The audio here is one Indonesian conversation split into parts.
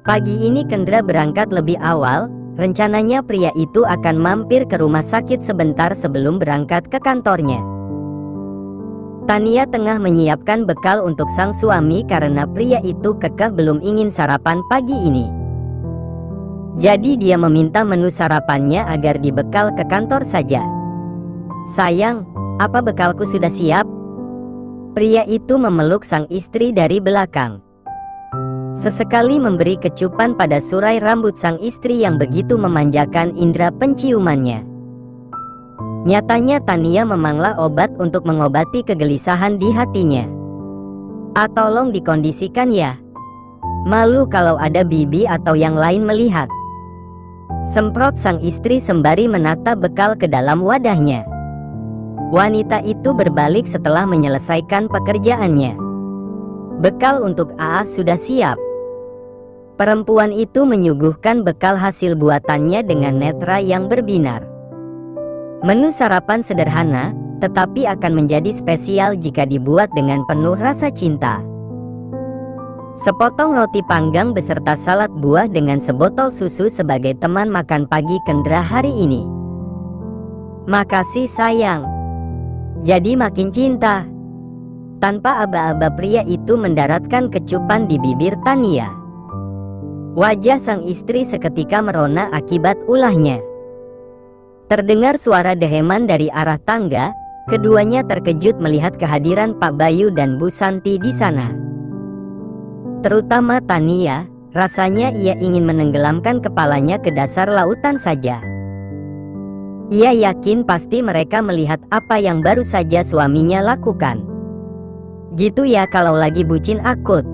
Pagi ini Kendra berangkat lebih awal. Rencananya pria itu akan mampir ke rumah sakit sebentar sebelum berangkat ke kantornya. Tania tengah menyiapkan bekal untuk sang suami karena pria itu kekeh belum ingin sarapan pagi ini. Jadi dia meminta menu sarapannya agar dibekal ke kantor saja. "Sayang, apa bekalku sudah siap?" Pria itu memeluk sang istri dari belakang. Sesekali memberi kecupan pada surai rambut sang istri yang begitu memanjakan indera penciumannya. Nyatanya Tania memanglah obat untuk mengobati kegelisahan di hatinya. Tolong dikondisikan ya. Malu kalau ada bibi atau yang lain melihat." Semprot sang istri sembari menata bekal ke dalam wadahnya. Wanita itu berbalik setelah menyelesaikan pekerjaannya. Bekal untuk AA sudah siap. Perempuan itu menyuguhkan bekal hasil buatannya dengan netra yang berbinar. Menu sarapan sederhana, tetapi akan menjadi spesial jika dibuat dengan penuh rasa cinta. Sepotong roti panggang beserta salad buah dengan sebotol susu sebagai teman makan pagi Kendra hari ini. "Makasih sayang. Jadi makin cinta." Tanpa aba-aba pria itu mendaratkan kecupan di bibir Tania. Wajah sang istri seketika merona akibat ulahnya. Terdengar suara deheman dari arah tangga. Keduanya terkejut melihat kehadiran Pak Bayu dan Bu Santi di sana. Terutama Tania, rasanya ia ingin menenggelamkan kepalanya ke dasar lautan saja. Ia yakin pasti mereka melihat apa yang baru saja suaminya lakukan. Gitu ya kalau lagi bucin akut.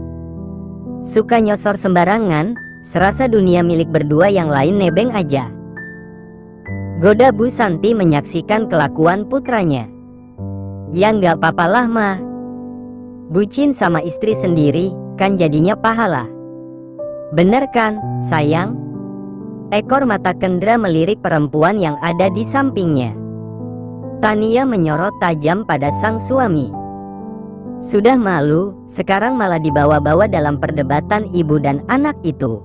Suka nyosor sembarangan, serasa dunia milik berdua yang lain nebeng aja. Goda Bu Santi menyaksikan kelakuan putranya. "Ya nggak apa-apalah mah. Bucin sama istri sendiri, kan jadinya pahala. Bener kan, sayang?" Ekor mata Kendra melirik perempuan yang ada di sampingnya. Tania menyorot tajam pada sang suami. Sudah malu, sekarang malah dibawa-bawa dalam perdebatan ibu dan anak itu.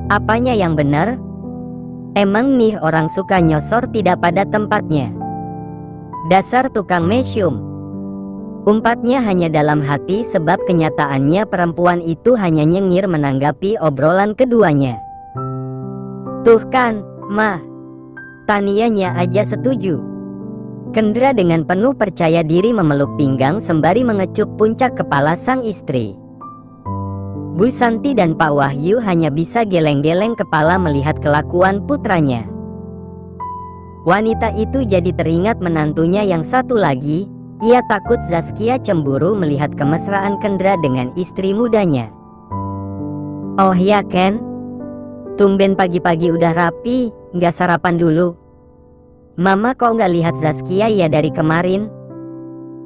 Apanya yang benar? Emang nih orang suka nyosor tidak pada tempatnya. Dasar tukang mesyum. Umpatnya hanya dalam hati sebab kenyataannya perempuan itu hanya nyengir menanggapi obrolan keduanya. "Tuh kan, mah. Tanianya aja setuju." Kendra dengan penuh percaya diri memeluk pinggang sembari mengecup puncak kepala sang istri. Bu Santi dan Pak Wahyu hanya bisa geleng-geleng kepala melihat kelakuan putranya. Wanita itu jadi teringat menantunya yang satu lagi. Ia takut Zaskia cemburu melihat kemesraan Kendra dengan istri mudanya. "Oh ya Ken, tumben pagi-pagi udah rapi, nggak sarapan dulu. Mama kok nggak lihat Zaskia ya dari kemarin?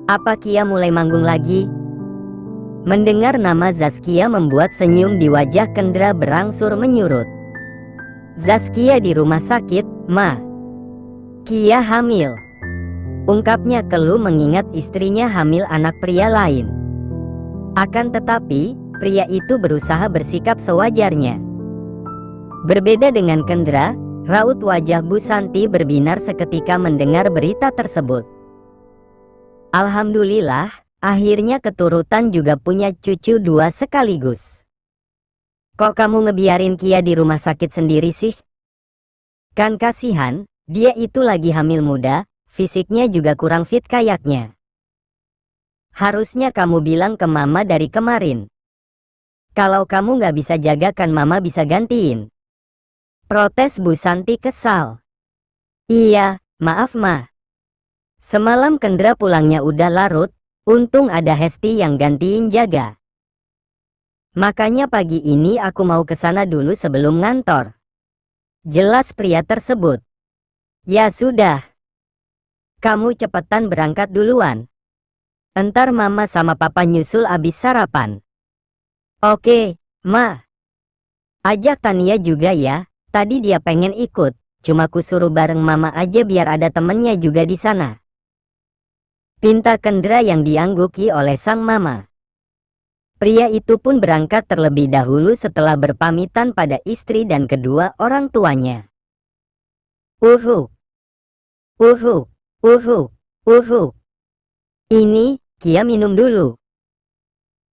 Apa Kia mulai manggung lagi?" Mendengar nama Zaskia membuat senyum di wajah Kendra berangsur menyurut. "Zaskia di rumah sakit, Ma. Kia hamil," ungkapnya keluh mengingat istrinya hamil anak pria lain. Akan tetapi, pria itu berusaha bersikap sewajarnya. Berbeda dengan Kendra, raut wajah Bu Santi berbinar seketika mendengar berita tersebut. "Alhamdulillah, akhirnya keturutan juga punya cucu dua sekaligus. Kok kamu ngebiarin Kia di rumah sakit sendiri sih? Kan kasihan, dia itu lagi hamil muda, fisiknya juga kurang fit kayaknya. Harusnya kamu bilang ke Mama dari kemarin. Kalau kamu nggak bisa jaga kan Mama bisa gantiin." Protes Bu Santi kesal. "Iya, maaf Ma. Semalam Kendra pulangnya udah larut, untung ada Hesti yang gantiin jaga. Makanya pagi ini aku mau ke sana dulu sebelum ngantor." Jelas pria tersebut. "Ya sudah. Kamu cepetan berangkat duluan. Entar Mama sama Papa nyusul abis sarapan." "Oke, Ma. Ajak Tania juga ya. Tadi dia pengen ikut, cuma kusuruh bareng Mama aja biar ada temennya juga di sana." Pinta Kendra yang diangguki oleh sang mama. Pria itu pun berangkat terlebih dahulu setelah berpamitan pada istri dan kedua orang tuanya. Uhuk, uhuk, uhuk, uhuk. Ini, Kia minum dulu.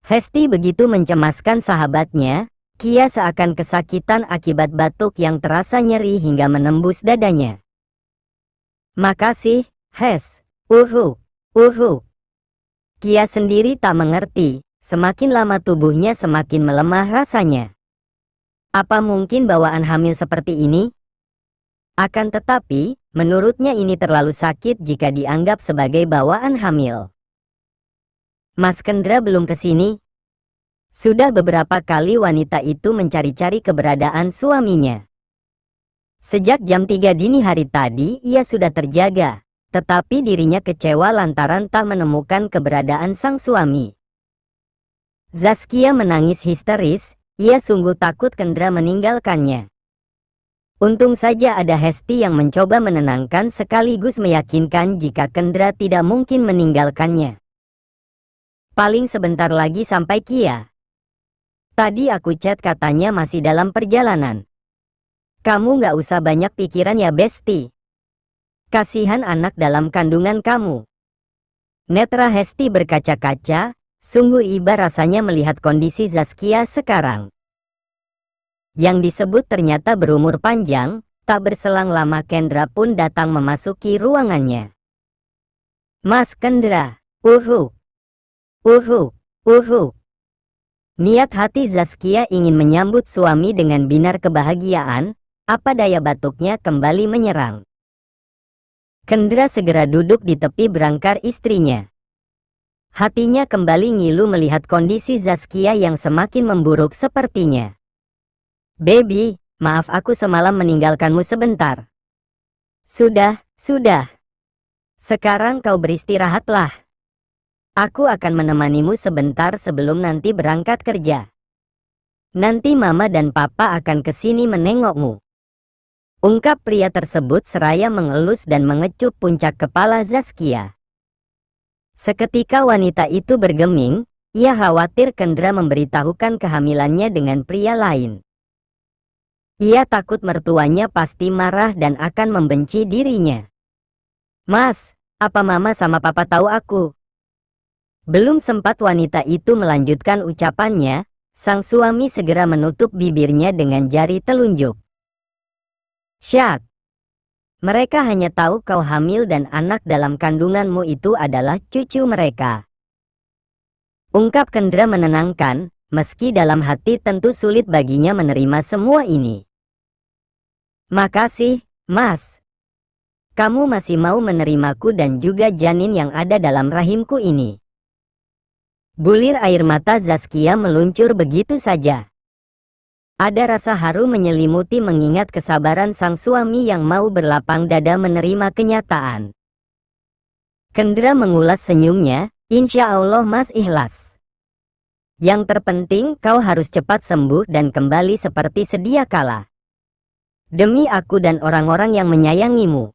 Hesti begitu mencemaskan sahabatnya, Kia seakan kesakitan akibat batuk yang terasa nyeri hingga menembus dadanya. Makasih, Hes. Uhuk, uhuk. Kia sendiri tak mengerti, semakin lama tubuhnya semakin melemah rasanya. Apa mungkin bawaan hamil seperti ini? Akan tetapi, menurutnya ini terlalu sakit jika dianggap sebagai bawaan hamil. Mas Kendra belum kesini? Sudah beberapa kali wanita itu mencari-cari keberadaan suaminya. Sejak jam 3 dini hari tadi ia sudah terjaga. Tetapi dirinya kecewa lantaran tak menemukan keberadaan sang suami. Zaskia menangis histeris, ia sungguh takut Kendra meninggalkannya. Untung saja ada Hesti yang mencoba menenangkan sekaligus meyakinkan jika Kendra tidak mungkin meninggalkannya. Paling sebentar lagi sampai Kia. Tadi aku chat katanya masih dalam perjalanan. Kamu nggak usah banyak pikiran ya Besti. Kasihan anak dalam kandungan kamu. Netra Hesti berkaca-kaca, sungguh iba rasanya melihat kondisi Zaskia sekarang. Yang disebut ternyata berumur panjang, tak berselang lama Kendra pun datang memasuki ruangannya. Mas Kendra, uhuk, uhuk, uhuk. Niat hati Zaskia ingin menyambut suami dengan binar kebahagiaan, apa daya batuknya kembali menyerang. Kendra segera duduk di tepi berangkar istrinya. Hatinya kembali ngilu melihat kondisi Zaskia yang semakin memburuk sepertinya. Baby, maaf aku semalam meninggalkanmu sebentar. Sudah. Sekarang kau beristirahatlah. Aku akan menemanimu sebentar sebelum nanti berangkat kerja. Nanti mama dan papa akan kesini menengokmu. Ungkap pria tersebut seraya mengelus dan mengecup puncak kepala Zaskia. Seketika wanita itu bergeming, ia khawatir Kendra memberitahukan kehamilannya dengan pria lain. Ia takut mertuanya pasti marah dan akan membenci dirinya. Mas, apa mama sama papa tahu aku? Belum sempat wanita itu melanjutkan ucapannya, sang suami segera menutup bibirnya dengan jari telunjuk. Syat. Mereka hanya tahu kau hamil dan anak dalam kandunganmu itu adalah cucu mereka. Ungkap Kendra menenangkan, meski dalam hati tentu sulit baginya menerima semua ini. Makasih, Mas. Kamu masih mau menerimaku dan juga janin yang ada dalam rahimku ini. Bulir air mata Zaskia meluncur begitu saja. Ada rasa haru menyelimuti mengingat kesabaran sang suami yang mau berlapang dada menerima kenyataan. Kendra mengulas senyumnya, insya Allah Mas ikhlas. Yang terpenting kau harus cepat sembuh dan kembali seperti sedia kala. Demi aku dan orang-orang yang menyayangimu.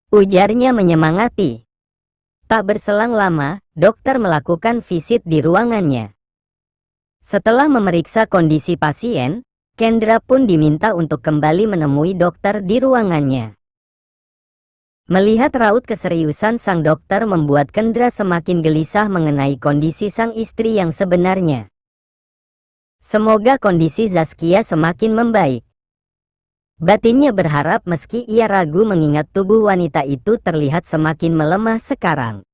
Ujarnya menyemangati. Tak berselang lama, dokter melakukan visit di ruangannya. Setelah memeriksa kondisi pasien, Kendra pun diminta untuk kembali menemui dokter di ruangannya. Melihat raut keseriusan sang dokter membuat Kendra semakin gelisah mengenai kondisi sang istri yang sebenarnya. Semoga kondisi Zaskia semakin membaik. Batinnya berharap meski ia ragu mengingat tubuh wanita itu terlihat semakin melemah sekarang.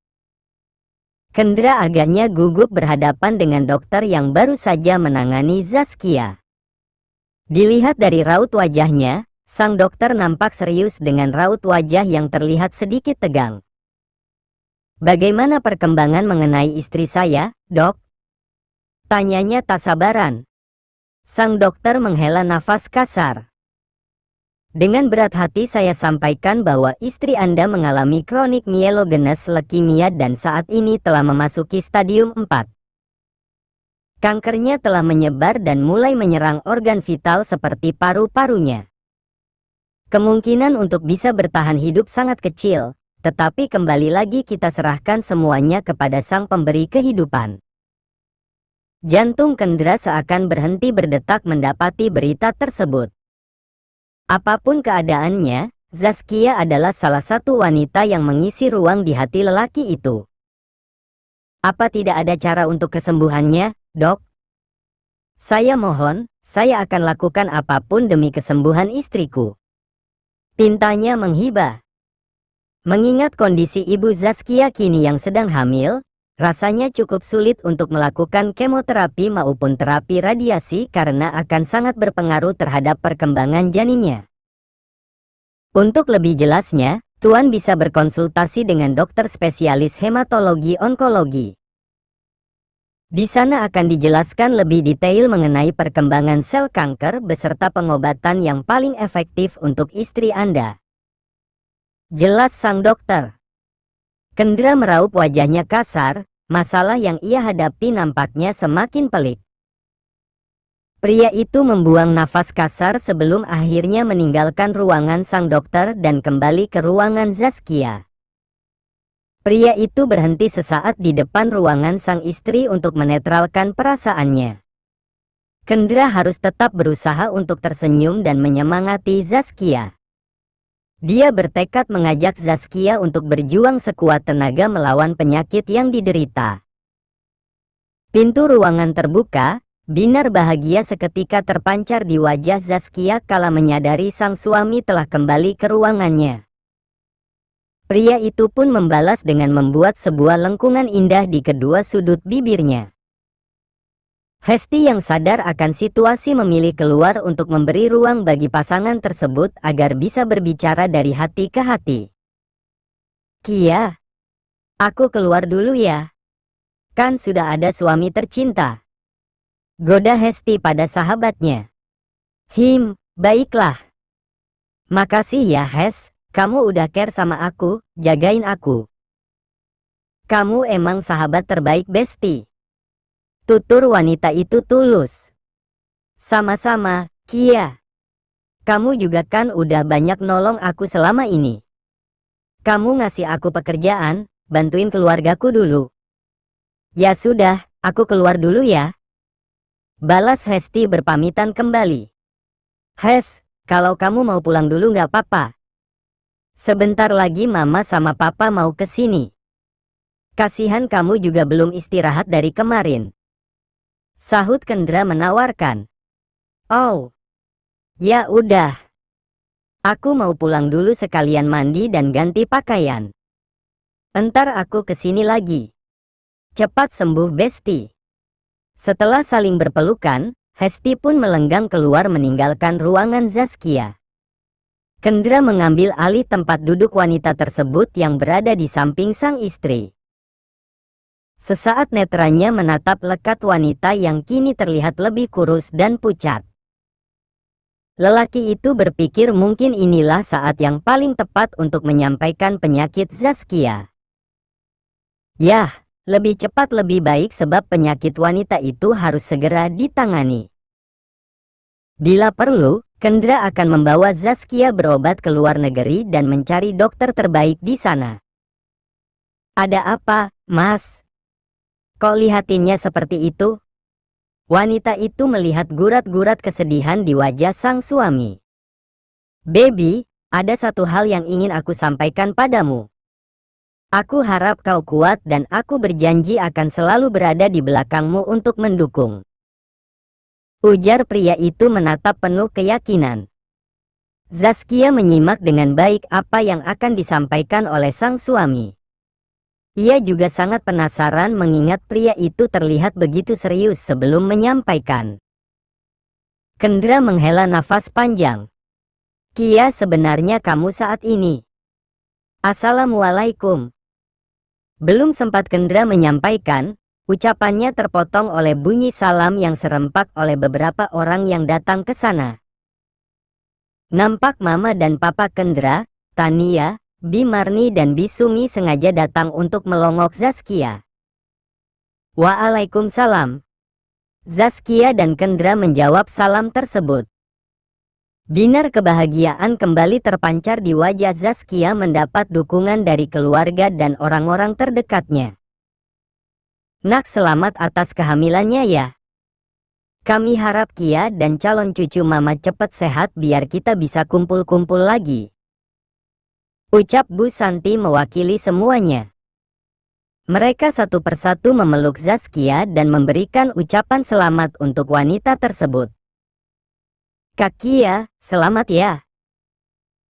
Kendra agaknya gugup berhadapan dengan dokter yang baru saja menangani Zaskia. Dilihat dari raut wajahnya, sang dokter nampak serius dengan raut wajah yang terlihat sedikit tegang. Bagaimana perkembangan mengenai istri saya, dok? Tanyanya tak sabaran. Sang dokter menghela nafas kasar. Dengan berat hati saya sampaikan bahwa istri Anda mengalami kronik myelogenous leukemia dan saat ini telah memasuki stadium 4. Kankernya telah menyebar dan mulai menyerang organ vital seperti paru-parunya. Kemungkinan untuk bisa bertahan hidup sangat kecil, tetapi kembali lagi kita serahkan semuanya kepada Sang Pemberi Kehidupan. Jantung Kendra seakan berhenti berdetak mendapati berita tersebut. Apapun keadaannya, Zaskia adalah salah satu wanita yang mengisi ruang di hati lelaki itu. Apa tidak ada cara untuk kesembuhannya, Dok? Saya mohon, saya akan lakukan apapun demi kesembuhan istriku. Pintanya menghibah. Mengingat kondisi Ibu Zaskia kini yang sedang hamil, rasanya cukup sulit untuk melakukan kemoterapi maupun terapi radiasi karena akan sangat berpengaruh terhadap perkembangan janinnya. Untuk lebih jelasnya, Tuan bisa berkonsultasi dengan dokter spesialis hematologi onkologi. Di sana akan dijelaskan lebih detail mengenai perkembangan sel kanker beserta pengobatan yang paling efektif untuk istri Anda. Jelas sang dokter. Kendra meraup wajahnya kasar, masalah yang ia hadapi nampaknya semakin pelik. Pria itu membuang nafas kasar sebelum akhirnya meninggalkan ruangan sang dokter dan kembali ke ruangan Zaskia. Pria itu berhenti sesaat di depan ruangan sang istri untuk menetralkan perasaannya. Kendra harus tetap berusaha untuk tersenyum dan menyemangati Zaskia. Dia bertekad mengajak Zaskia untuk berjuang sekuat tenaga melawan penyakit yang diderita. Pintu ruangan terbuka, binar bahagia seketika terpancar di wajah Zaskia kala menyadari sang suami telah kembali ke ruangannya. Pria itu pun membalas dengan membuat sebuah lengkungan indah di kedua sudut bibirnya. Hesti yang sadar akan situasi memilih keluar untuk memberi ruang bagi pasangan tersebut agar bisa berbicara dari hati ke hati. Kia, aku keluar dulu ya. Kan sudah ada suami tercinta. Goda Hesti pada sahabatnya. Baiklah. Makasih ya Hes, kamu udah care sama aku, jagain aku. Kamu emang sahabat terbaik Besti. Tutur wanita itu tulus. Sama-sama, Kia. Kamu juga kan udah banyak nolong aku selama ini. Kamu ngasih aku pekerjaan, bantuin keluargaku dulu. Ya sudah, aku keluar dulu ya. Balas Hesti berpamitan kembali. Hes, kalau kamu mau pulang dulu nggak apa-apa. Sebentar lagi mama sama papa mau ke sini. Kasihan kamu juga belum istirahat dari kemarin. Sahut Kendra menawarkan. Oh, ya udah. Aku mau pulang dulu sekalian mandi dan ganti pakaian. Entar aku kesini lagi. Cepat sembuh Besti. Setelah saling berpelukan, Hesti pun melenggang keluar meninggalkan ruangan Zaskia. Kendra mengambil alih tempat duduk wanita tersebut yang berada di samping sang istri. Sesaat netranya menatap lekat wanita yang kini terlihat lebih kurus dan pucat. Lelaki itu berpikir mungkin inilah saat yang paling tepat untuk menyampaikan penyakit Zaskia. Yah, lebih cepat lebih baik sebab penyakit wanita itu harus segera ditangani. Bila perlu, Kendra akan membawa Zaskia berobat ke luar negeri dan mencari dokter terbaik di sana. Ada apa, Mas? Kok lihatinnya seperti itu? Wanita itu melihat gurat-gurat kesedihan di wajah sang suami. Baby, ada satu hal yang ingin aku sampaikan padamu. Aku harap kau kuat dan aku berjanji akan selalu berada di belakangmu untuk mendukung. Ujar pria itu menatap penuh keyakinan. Zaskia menyimak dengan baik apa yang akan disampaikan oleh sang suami. Ia juga sangat penasaran mengingat pria itu terlihat begitu serius sebelum menyampaikan. Kendra menghela nafas panjang. Kia, sebenarnya kamu saat ini. Assalamualaikum. Belum sempat Kendra menyampaikan, ucapannya terpotong oleh bunyi salam yang serempak oleh beberapa orang yang datang ke sana. Nampak Mama dan Papa Kendra, Tania, Bimarni dan Bisumi sengaja datang untuk melongok Zaskia. Waalaikumsalam. Zaskia dan Kendra menjawab salam tersebut. Binar kebahagiaan kembali terpancar di wajah Zaskia mendapat dukungan dari keluarga dan orang-orang terdekatnya. Nak, selamat atas kehamilannya ya. Kami harap Kia dan calon cucu Mama cepat sehat biar kita bisa kumpul-kumpul lagi. Ucap Bu Santi mewakili semuanya. Mereka satu persatu memeluk Zaskia dan memberikan ucapan selamat untuk wanita tersebut. Kak Kia, selamat ya.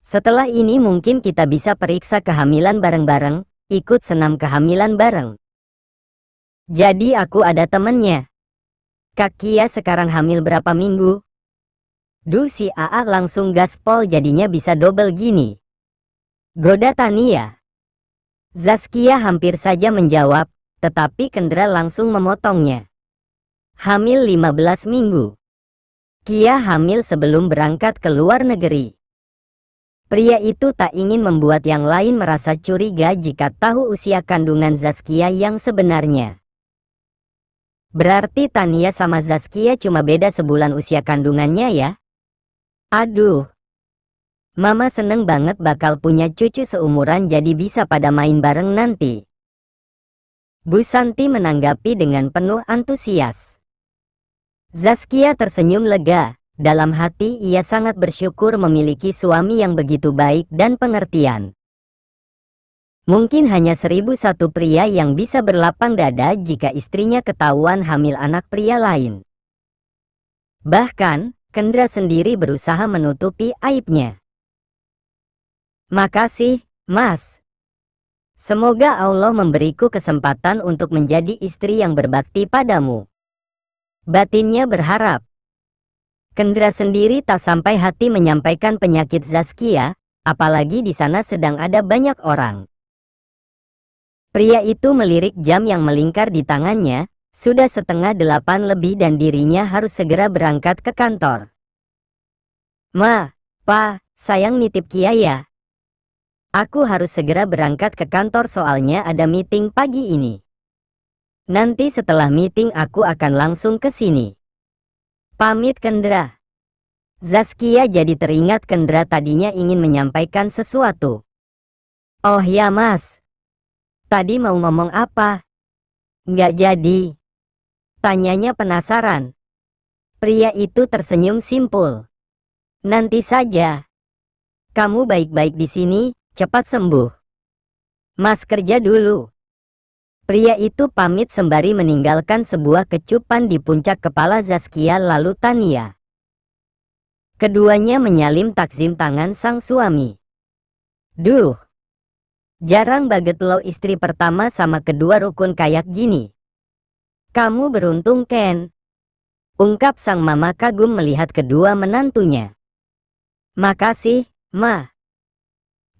Setelah ini mungkin kita bisa periksa kehamilan bareng-bareng, ikut senam kehamilan bareng. Jadi aku ada temennya. Kak Kia sekarang hamil berapa minggu? Duh, si AA langsung gaspol jadinya bisa double gini. Goda Tania. Zaskia hampir saja menjawab, tetapi Kendra langsung memotongnya. Hamil 15 minggu. Kia hamil sebelum berangkat ke luar negeri. Pria itu tak ingin membuat yang lain merasa curiga jika tahu usia kandungan Zaskia yang sebenarnya. Berarti Tania sama Zaskia cuma beda sebulan usia kandungannya ya? Aduh. Mama seneng banget bakal punya cucu seumuran jadi bisa pada main bareng nanti. Bu Santi menanggapi dengan penuh antusias. Zaskia tersenyum lega. Dalam hati ia sangat bersyukur memiliki suami yang begitu baik dan pengertian. Mungkin hanya 1001 pria yang bisa berlapang dada jika istrinya ketahuan hamil anak pria lain. Bahkan, Kendra sendiri berusaha menutupi aibnya. Makasih, Mas. Semoga Allah memberiku kesempatan untuk menjadi istri yang berbakti padamu. Batinnya berharap. Kendra sendiri tak sampai hati menyampaikan penyakit Zaskia, apalagi di sana sedang ada banyak orang. Pria itu melirik jam yang melingkar di tangannya, sudah 7:30 lebih dan dirinya harus segera berangkat ke kantor. Ma, Pa, sayang nitip Kia ya. Aku harus segera berangkat ke kantor soalnya ada meeting pagi ini. Nanti setelah meeting aku akan langsung ke sini. Pamit Kendra. Zaskia jadi teringat Kendra tadinya ingin menyampaikan sesuatu. Oh ya Mas. Tadi mau ngomong apa? Nggak jadi. Tanyanya penasaran. Pria itu tersenyum simpul. Nanti saja. Kamu baik-baik di sini, cepat sembuh. Mas kerja dulu. Pria itu pamit sembari meninggalkan sebuah kecupan di puncak kepala Zaskia lalu Tania. Keduanya menyalin takzim tangan sang suami. Duh. Jarang banget lo istri pertama sama kedua rukun kayak gini. Kamu beruntung Ken. Ungkap sang mama kagum melihat kedua menantunya. Makasih, Ma.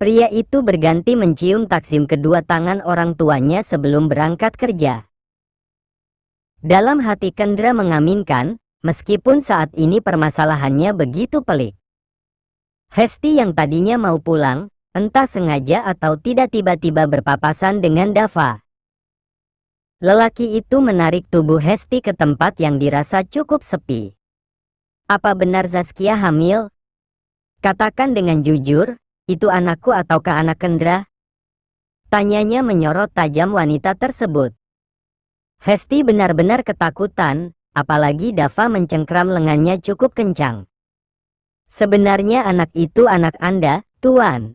Pria itu berganti mencium takzim kedua tangan orang tuanya sebelum berangkat kerja. Dalam hati Kendra mengaminkan, meskipun saat ini permasalahannya begitu pelik. Hesti yang tadinya mau pulang, entah sengaja atau tidak tiba-tiba berpapasan dengan Dava. Lelaki itu menarik tubuh Hesti ke tempat yang dirasa cukup sepi. Apa benar Zaskia hamil? Katakan dengan jujur, itu anakku ataukah anak Kendra? Tanyanya menyorot tajam wanita tersebut. Hesti benar-benar ketakutan, apalagi Dava mencengkram lengannya cukup kencang. Sebenarnya anak itu anak Anda, Tuan.